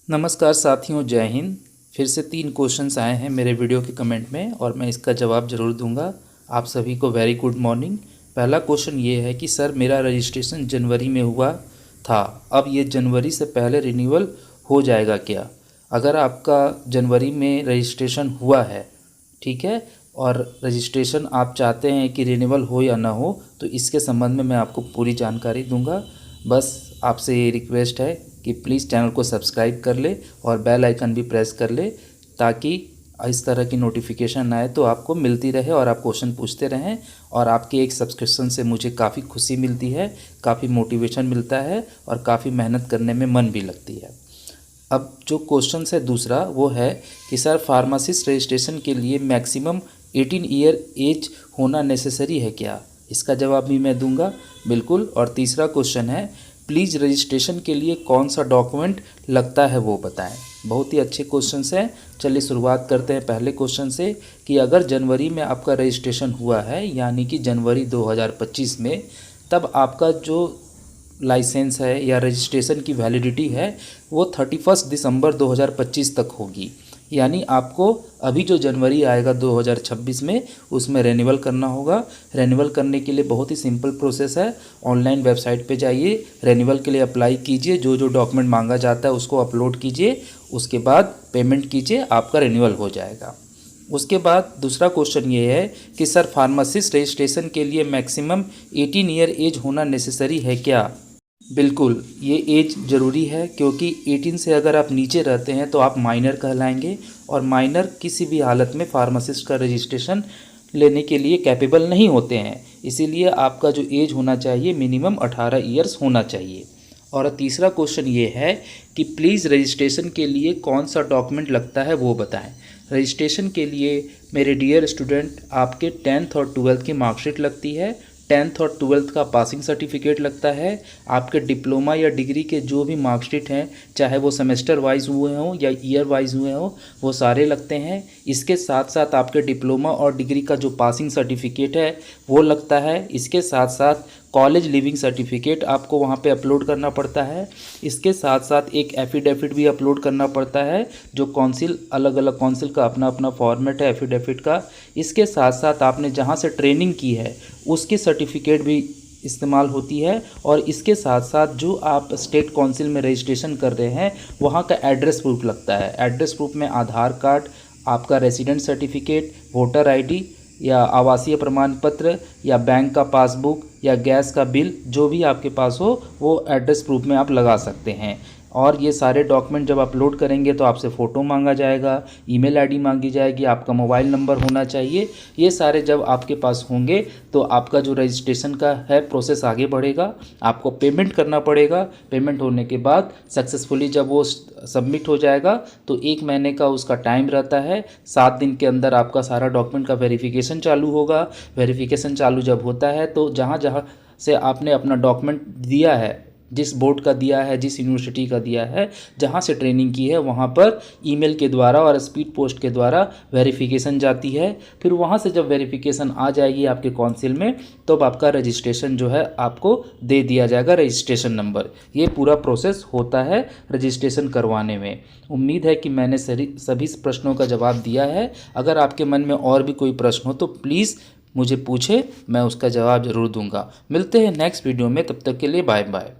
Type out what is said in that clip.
नमस्कार साथियों, जय हिंद। फिर से 3 क्वेश्चंस आए हैं मेरे वीडियो के कमेंट में और मैं इसका जवाब ज़रूर दूंगा। आप सभी को वेरी गुड मॉर्निंग। पहला क्वेश्चन ये है कि सर मेरा रजिस्ट्रेशन जनवरी में हुआ था, अब ये जनवरी से पहले रिन्यूअल हो जाएगा क्या? अगर आपका जनवरी में रजिस्ट्रेशन हुआ है, ठीक है, और रजिस्ट्रेशन आप चाहते हैं कि रिन्यूअल हो या ना हो, तो इसके संबंध में मैं आपको पूरी जानकारी दूंगा। बस आपसे ये रिक्वेस्ट है कि प्लीज़ चैनल को सब्सक्राइब कर ले और बेल आइकन भी प्रेस कर ले, ताकि इस तरह की नोटिफिकेशन आए तो आपको मिलती रहे और आप क्वेश्चन पूछते रहें। और आपके एक सब्सक्रिप्शन से मुझे काफ़ी खुशी मिलती है, काफ़ी मोटिवेशन मिलता है और काफ़ी मेहनत करने में मन भी लगती है। अब जो क्वेश्चन है दूसरा, वो है कि सर फार्मासिस्ट रजिस्ट्रेशन के लिए मैक्सिमम 18 ईयर एज होना नेसेसरी है क्या? इसका जवाब भी मैं दूंगा, बिल्कुल। और तीसरा क्वेश्चन है, प्लीज़ रजिस्ट्रेशन के लिए कौन सा डॉक्यूमेंट लगता है वो बताएं। बहुत ही अच्छे क्वेश्चंस हैं। चलिए शुरुआत करते हैं पहले क्वेश्चन से कि अगर जनवरी में आपका रजिस्ट्रेशन हुआ है, यानी कि जनवरी 2025 में, तब आपका जो लाइसेंस है या रजिस्ट्रेशन की वैलिडिटी है वो 31 दिसंबर 2025 तक होगी। यानी आपको अभी जो जनवरी आएगा 2026 में, उसमें रेन्यूअल करना होगा। रेन्यूअल करने के लिए बहुत ही सिंपल प्रोसेस है। ऑनलाइन वेबसाइट पे जाइए, रेन्यूअल के लिए अप्लाई कीजिए, जो जो डॉक्यूमेंट मांगा जाता है उसको अपलोड कीजिए, उसके बाद पेमेंट कीजिए, आपका रेन्यूअल हो जाएगा। उसके बाद दूसरा क्वेश्चन ये है कि सर फार्मासिस्ट रजिस्ट्रेशन के लिए मैक्सिमम 18 ईयर एज होना नेसेसरी है क्या? बिल्कुल, ये एज ज़रूरी है, क्योंकि 18 से अगर आप नीचे रहते हैं तो आप माइनर कहलाएंगे और माइनर किसी भी हालत में फार्मासिस्ट का रजिस्ट्रेशन लेने के लिए कैपेबल नहीं होते हैं। इसीलिए आपका जो एज होना चाहिए मिनिमम 18 ईयर्स होना चाहिए। और तीसरा क्वेश्चन ये है कि प्लीज़ रजिस्ट्रेशन के लिए कौन सा डॉक्यूमेंट लगता है वो बताएं। रजिस्ट्रेशन के लिए मेरे डियर स्टूडेंट, आपके 10th और 12th की मार्कशीट लगती है, 10th और 12th का पासिंग सर्टिफिकेट लगता है, आपके डिप्लोमा या डिग्री के जो भी मार्कशीट हैं, चाहे वो सेमेस्टर वाइज हुए हों या ईयर वाइज हुए हों, वो सारे लगते हैं। इसके साथ साथ आपके डिप्लोमा और डिग्री का जो पासिंग सर्टिफिकेट है वो लगता है। इसके साथ साथ कॉलेज लिविंग सर्टिफिकेट आपको वहाँ पे अपलोड करना पड़ता है। इसके साथ साथ एक एफिडेविट भी अपलोड करना पड़ता है, जो काउंसिल, अलग अलग काउंसिल का अपना अपना फॉर्मेट है एफिडेविट का। इसके साथ साथ आपने जहाँ से ट्रेनिंग की है उसकी सर्टिफिकेट भी इस्तेमाल होती है। और इसके साथ साथ जो आप स्टेट काउंसिल में रजिस्ट्रेशन कर रहे हैं वहाँ का एड्रेस प्रूफ लगता है। एड्रेस प्रूफ में आधार कार्ड, आपका रेसिडेंट सर्टिफिकेट, वोटर आईडी या आवासीय प्रमाण पत्र या बैंक का पासबुक या गैस का बिल, जो भी आपके पास हो वो एड्रेस प्रूफ में आप लगा सकते हैं। और ये सारे डॉक्यूमेंट जब अपलोड करेंगे तो आपसे फ़ोटो मांगा जाएगा, ईमेल आईडी मांगी जाएगी, आपका मोबाइल नंबर होना चाहिए। ये सारे जब आपके पास होंगे तो आपका जो रजिस्ट्रेशन का है प्रोसेस आगे बढ़ेगा। आपको पेमेंट करना पड़ेगा। पेमेंट होने के बाद सक्सेसफुली जब वो सबमिट हो जाएगा तो 1 महीने का उसका टाइम रहता है। 7 दिन के अंदर आपका सारा डॉक्यूमेंट का वेरिफिकेशन चालू होगा। वेरिफिकेशन चालू जब होता है तो जहाँ जहाँ से आपने अपना डॉक्यूमेंट दिया है, जिस बोर्ड का दिया है, जिस यूनिवर्सिटी का दिया है, जहाँ से ट्रेनिंग की है, वहाँ पर ईमेल के द्वारा और स्पीड पोस्ट के द्वारा वेरिफिकेशन जाती है। फिर वहाँ से जब वेरिफिकेशन आ जाएगी आपके काउंसिल में, तो आपका रजिस्ट्रेशन जो है आपको दे दिया जाएगा, रजिस्ट्रेशन नंबर। ये पूरा प्रोसेस होता है रजिस्ट्रेशन करवाने में। उम्मीद है कि मैंने सभी प्रश्नों का जवाब दिया है। अगर आपके मन में और भी कोई प्रश्न हो तो प्लीज़ मुझे पूछे, मैं उसका जवाब ज़रूर दूंगा। मिलते हैं नेक्स्ट वीडियो में, तब तक के लिए बाय बाय।